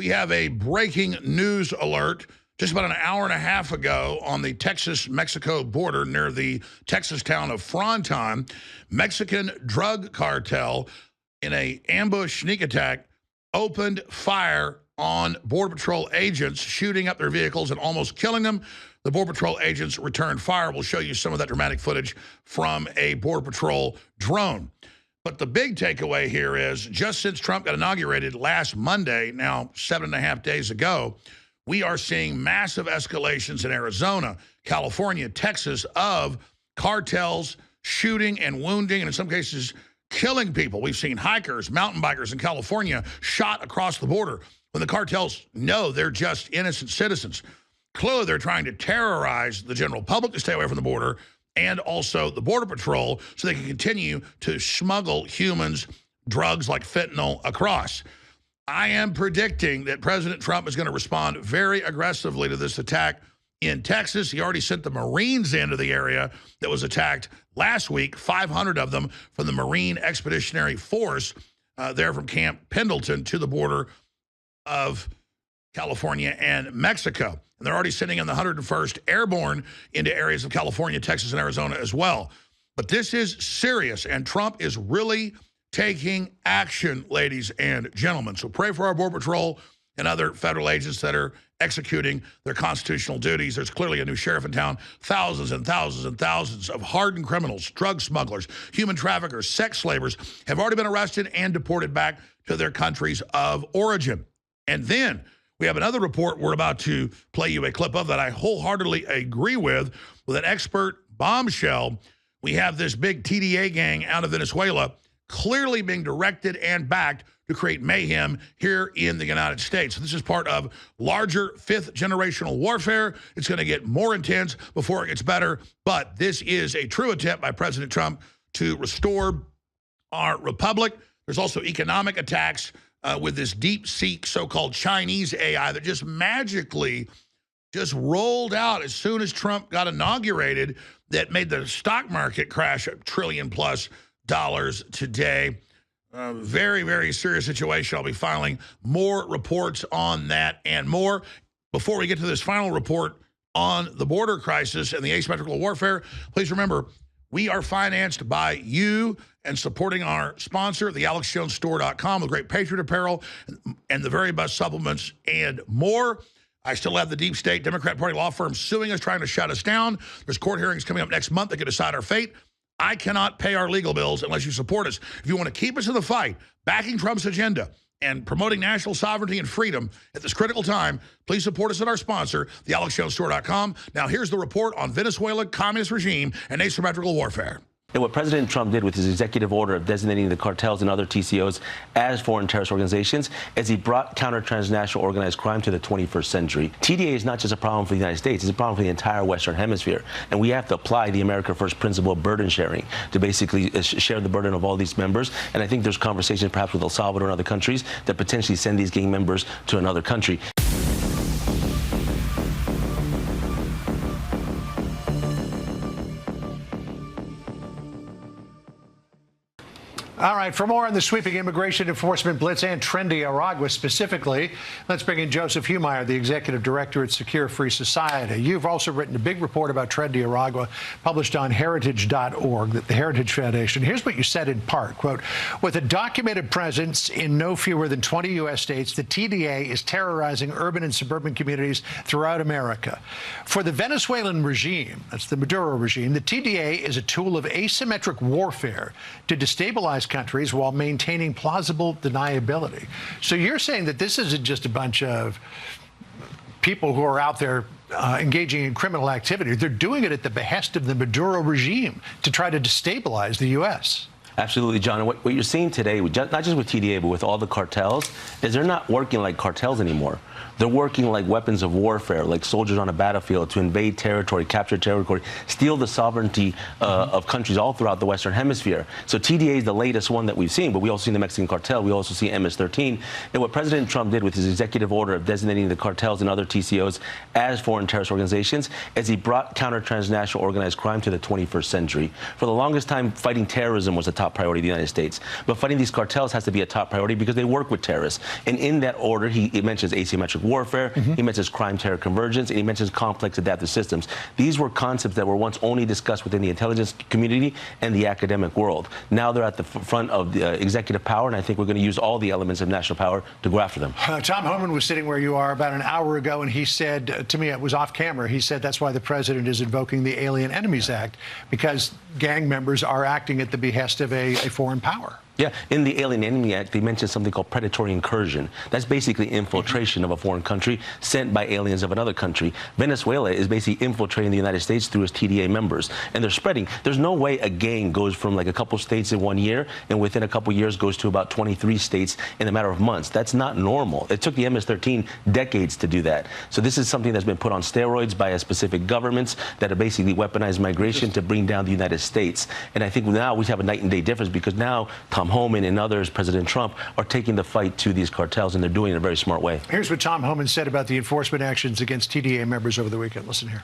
We have a breaking news alert just about an hour and a half ago on the Texas-Mexico border near the Texas town of Fronton. Mexican drug cartel in a ambush sneak attack opened fire on Border Patrol agents, shooting up their vehicles and almost killing them. The Border Patrol agents returned fire. We'll show you some of that dramatic footage from a Border Patrol drone. But the big takeaway here is, just since Trump got inaugurated last Monday, now 7.5 days ago, we are seeing massive escalations in Arizona, California, Texas of cartels shooting and wounding, and in some cases, killing people. We've seen hikers, mountain bikers in California shot across the border when the cartels know they're just innocent citizens. Clearly, they're trying to terrorize the general public to stay away from the border, and also the Border Patrol, so they can continue to smuggle humans, drugs like fentanyl across. I am predicting that President Trump is going to respond very aggressively to this attack in Texas. He already sent the Marines into the area that was attacked last week, 500 of them from the Marine Expeditionary Force there from Camp Pendleton to the border of California and Mexico. And they're already sending in the 101st Airborne into areas of California, Texas, and Arizona as well. But this is serious, and Trump is really taking action, ladies and gentlemen. So pray for our Border Patrol and other federal agents that are executing their constitutional duties. There's clearly a new sheriff in town. Thousands and thousands and thousands of hardened criminals, drug smugglers, human traffickers, sex slavers have already been arrested and deported back to their countries of origin. And then we have another report we're about to play you a clip of that I wholeheartedly agree with an expert bombshell. We have this big TDA gang out of Venezuela clearly being directed and backed to create mayhem here in the United States. This is part of larger fifth generational warfare. It's going to get more intense before it gets better, but this is a true attempt by President Trump to restore our republic. There's also economic attacks with this deep-seek so-called Chinese AI that just magically just rolled out as soon as Trump got inaugurated, that made the stock market crash $1 trillion+ today. Very, very serious situation. I'll be filing more reports on that and more. Before we get to this final report on the border crisis and the asymmetrical warfare, please remember, we are financed by you and supporting our sponsor, the AlexJonesStore.com, with great Patriot apparel and the very best supplements and more. I still have the deep state Democrat Party law firm suing us, trying to shut us down. There's court hearings coming up next month that could decide our fate. I cannot pay our legal bills unless you support us. If you want to keep us in the fight, backing Trump's agenda and promoting national sovereignty and freedom at this critical time, please support us at our sponsor, the AlexJonesStore.com. Now, here's the report on Venezuela, communist regime, and asymmetrical warfare. And what President Trump did with his executive order of designating the cartels and other TCOs as foreign terrorist organizations is he brought counter-transnational organized crime to the 21st century. TDA is not just a problem for the United States, it's a problem for the entire Western Hemisphere. And we have to apply the America First principle of burden sharing to basically share the burden of all these members. And I think there's conversations perhaps with El Salvador and other countries that potentially send these gang members to another country. All right, for more on the sweeping immigration enforcement blitz and trendy Aragua specifically, let's bring in Joseph Humeyer, the executive director at Secure Free Society. You've also written a big report about trendy Aragua, published on heritage.org, the Heritage Foundation. Here's what you said in part, quote, with a documented presence in no fewer than 20 U.S. states, the TDA is terrorizing urban and suburban communities throughout America. For the Venezuelan regime, that's the Maduro regime, the TDA is a tool of asymmetric warfare to destabilize countries while maintaining plausible deniability. So you're saying that this isn't just a bunch of people who are out there engaging in criminal activity. They're doing it at the behest of the Maduro regime to try to destabilize the U.S. Absolutely, John. And what you're seeing today, not just with TDA, but with all the cartels, is they're not working like cartels anymore. They're working like weapons of warfare, like soldiers on a battlefield to invade territory, capture territory, steal the sovereignty of countries all throughout the Western Hemisphere. So TDA is the latest one that we've seen, but we also see the Mexican cartel. We also see MS-13. And what President Trump did with his executive order of designating the cartels and other TCOs as foreign terrorist organizations is he brought counter-transnational organized crime to the 21st century. For the longest time, fighting terrorism was a top priority of the United States. But fighting these cartels has to be a top priority because they work with terrorists. And in that order, he mentions asymmetric warfare, he mentions crime-terror convergence, and he mentions complex adaptive systems. These were concepts that were once only discussed within the intelligence community and the academic world. Now they're at the front of the executive power, and I think we're going to use all the elements of national power to go after them. Tom Homan was sitting where you are about an hour ago, and he said to me, it was off camera, he said that's why the president is invoking the Alien Enemies Act, because gang members are acting at the behest of a foreign power. Yeah, in the Alien Enemy Act, they mentioned something called predatory incursion. That's basically infiltration of a foreign country sent by aliens of another country. Venezuela is basically infiltrating the United States through its TDA members, and they're spreading. There's no way a gang goes from like a couple states in 1 year and within a couple years goes to about 23 states in a matter of months. That's not normal. It took the MS-13 decades to do that. So this is something that's been put on steroids by specific governments that have basically weaponized migration to bring down the United States. And I think now we have a night and day difference because now Tom Homan and others, President Trump, are taking the fight to these cartels, and they're doing it in a very smart way. Here's what Tom Homan said about the enforcement actions against TDA members over the weekend. Listen here.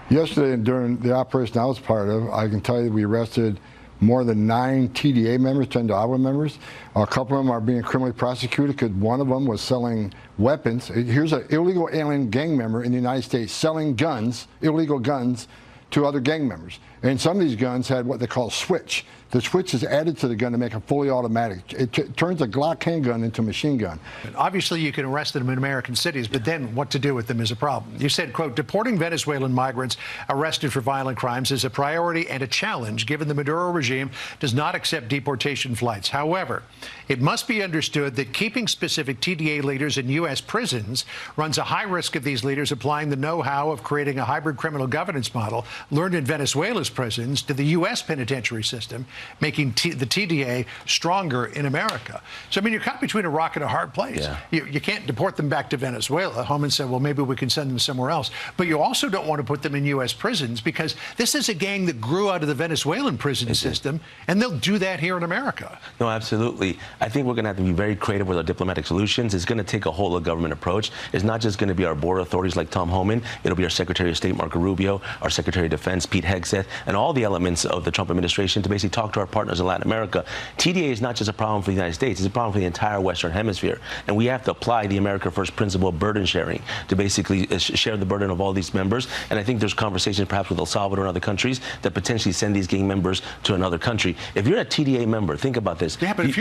Yesterday, during the operation I was part of, I can tell you we arrested more than 9 TDA members, 10 Iowa members. A couple of them are being criminally prosecuted because one of them was selling weapons. Here's an illegal alien gang member in the United States selling guns, illegal guns, to other gang members. And some of these guns had what they call switch. The switch is added to the gun to make it fully automatic. It turns a Glock handgun into a machine gun. Obviously, you can arrest them in American cities, but then what to do with them is a problem. You said, quote, deporting Venezuelan migrants arrested for violent crimes is a priority and a challenge given the Maduro regime does not accept deportation flights. However, it must be understood that keeping specific TDA leaders in U.S. prisons runs a high risk of these leaders applying the know-how of creating a hybrid criminal governance model learned in Venezuela's prisons to the U.S. penitentiary system, making the TDA stronger in America. So, I mean, you're caught between a rock and a hard place. Yeah. You can't deport them back to Venezuela. Homan said, well, maybe we can send them somewhere else. But you also don't want to put them in U.S. prisons because this is a gang that grew out of the Venezuelan prison system, and they'll do that here in America. No, absolutely. I think we're going to have to be very creative with our diplomatic solutions. It's going to take a whole of government approach. It's not just going to be our border authorities like Tom Homan. It'll be our Secretary of State, Marco Rubio, our Secretary of Defense, Pete Hegseth, and all the elements of the Trump administration to basically talk to our partners in Latin America. TDA is not just a problem for the United States. It's a problem for the entire Western Hemisphere. And we have to apply the America First principle of burden sharing to basically share the burden of all these members. And I think there's conversations perhaps with El Salvador and other countries that potentially send these gang members to another country. If you're a TDA member, think about this. Yeah, but if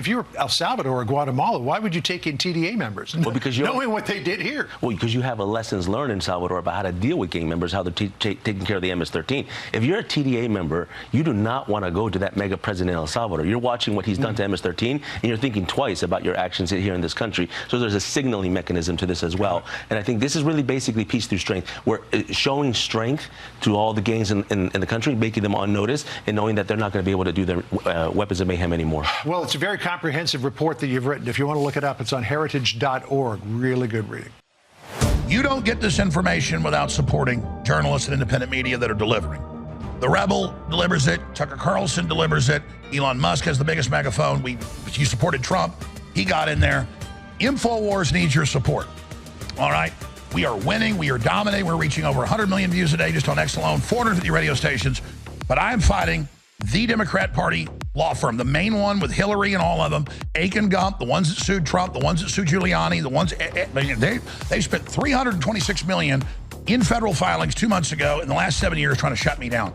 you're El Salvador or Guatemala, why would you take in TDA members? Well, because knowing what they did here. Well, because you have a lessons learned in Salvador about how to deal with gang members, how they're taking care of the MS-13. If you're a TDA member, you do not want to go to that mega president in El Salvador. You're watching what he's done to MS-13, and you're thinking twice about your actions here in this country. So there's a signaling mechanism to this as well. And I think this is really basically peace through strength. We're showing strength to all the gangs in the country, making them on notice, and knowing that they're not going to be able to do their weapons of mayhem anymore. Well, it's a very comprehensive report that you've written. If you want to look it up, it's on heritage.org. Really good reading. You don't get this information without supporting journalists and independent media that are delivering. The Rebel delivers it. Tucker Carlson delivers it. Elon Musk has the biggest megaphone. You supported Trump. He got in there. InfoWars needs your support. All right? We are winning. We are dominating. We're reaching over 100 million views a day just on X alone, 450 radio stations. But I am fighting the Democrat Party law firm, the main one with Hillary and all of them, Aiken Gump, the ones that sued Trump, the ones that sued Giuliani, the ones they spent $326 million in federal filings 2 months ago in the last 7 years trying to shut me down.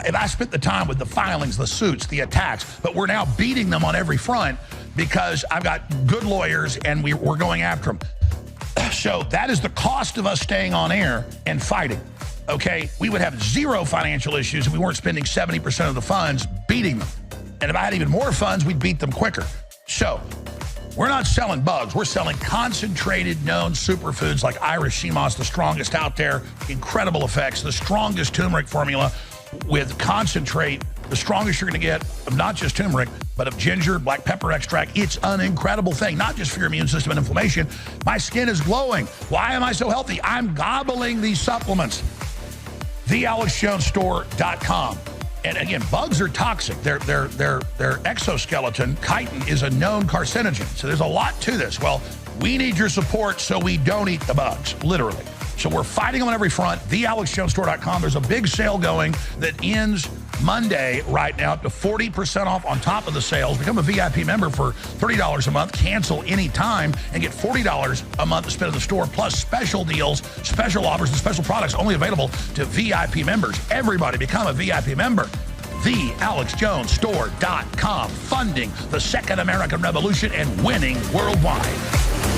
If I spent the time with the filings, the suits, the attacks, but we're now beating them on every front because I've got good lawyers and we're going after them. So that is the cost of us staying on air and fighting. Okay, we would have zero financial issues if we weren't spending 70% of the funds beating them. And if I had even more funds, we'd beat them quicker. So we're not selling bugs. We're selling concentrated known superfoods like Irish sea moss, the strongest out there, incredible effects, the strongest turmeric formula with concentrate, the strongest you're going to get of not just turmeric, but of ginger, black pepper extract. It's an incredible thing, not just for your immune system and inflammation. My skin is glowing. Why am I so healthy? I'm gobbling these supplements. TheAlexJonesStore.com. And again, bugs are toxic. Their exoskeleton, chitin, is a known carcinogen. So there's a lot to this. Well, we need your support so we don't eat the bugs, literally. So we're fighting them on every front. TheAlexJonesStore.com. There's a big sale going that ends Monday right now, up to 40% off on top of the sales. Become a VIP member for $30 a month. Cancel any time and get $40 a month to spend in the store, plus special deals, special offers, and special products only available to VIP members. Everybody become a VIP member. TheAlexJonesStore.com. Funding the Second American Revolution and winning worldwide.